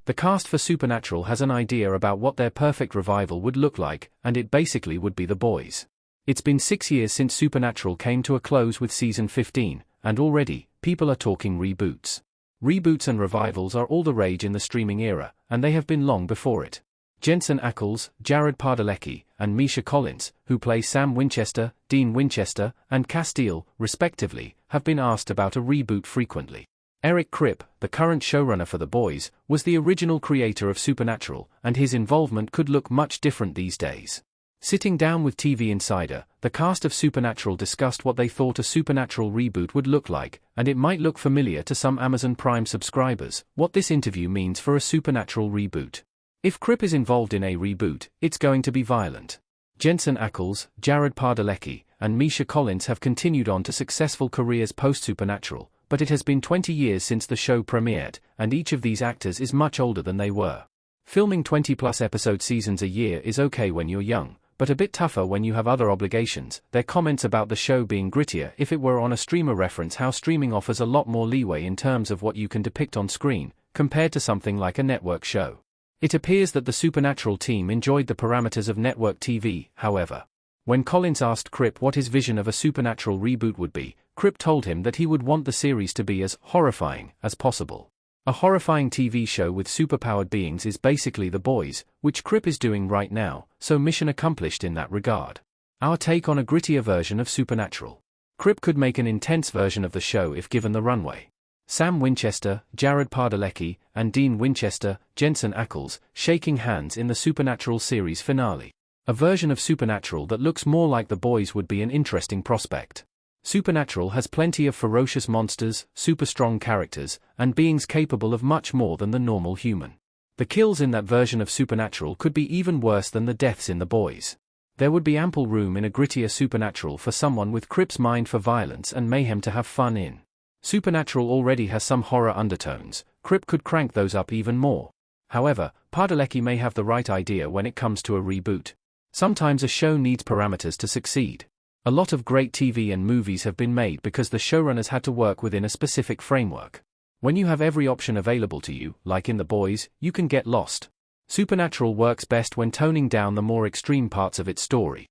The cast for Supernatural has an idea about what their perfect revival would look like, and it basically would be The Boys. It's been 6 years since Supernatural came to a close with season 15, and already, people are talking reboots. Reboots and revivals are all the rage in the streaming era, and they have been long before it. Jensen Ackles, Jared Padalecki, and Misha Collins, who play Sam Winchester, Dean Winchester, and Castile, respectively, have been asked about a reboot frequently. Eric Kripp, the current showrunner for The Boys, was the original creator of Supernatural, and his involvement could look much different these days. Sitting down with TV Insider, the cast of Supernatural discussed what they thought a Supernatural reboot would look like, and it might look familiar to some Amazon Prime subscribers. What this interview means for a Supernatural reboot. If Kripp is involved in a reboot, it's going to be violent. Jensen Ackles, Jared Padalecki, and Misha Collins have continued on to successful careers post-Supernatural, but it has been 20 years since the show premiered, and each of these actors is much older than they were. Filming 20-plus episode seasons a year is okay when you're young, but a bit tougher when you have other obligations. Their comments about the show being grittier if it were on a streamer reference how streaming offers a lot more leeway in terms of what you can depict on screen, compared to something like a network show. It appears that the Supernatural team enjoyed the parameters of network TV, however. When Collins asked Kripp what his vision of a Supernatural reboot would be, Kripp told him that he would want the series to be as horrifying as possible. A horrifying TV show with superpowered beings is basically The Boys, which Kripp is doing right now, so mission accomplished in that regard. Our take on a grittier version of Supernatural. Kripp could make an intense version of the show if given the runway. Sam Winchester, Jared Padalecki, and Dean Winchester, Jensen Ackles, shaking hands in the Supernatural series finale. A version of Supernatural that looks more like The Boys would be an interesting prospect. Supernatural has plenty of ferocious monsters, super strong characters, and beings capable of much more than the normal human. The kills in that version of Supernatural could be even worse than the deaths in The Boys. There would be ample room in a grittier Supernatural for someone with Kripp's mind for violence and mayhem to have fun in. Supernatural already has some horror undertones. Kripp could crank those up even more. However, Padalecki may have the right idea when it comes to a reboot. Sometimes a show needs parameters to succeed. A lot of great TV and movies have been made because the showrunners had to work within a specific framework. When you have every option available to you, like in The Boys, you can get lost. Supernatural works best when toning down the more extreme parts of its story.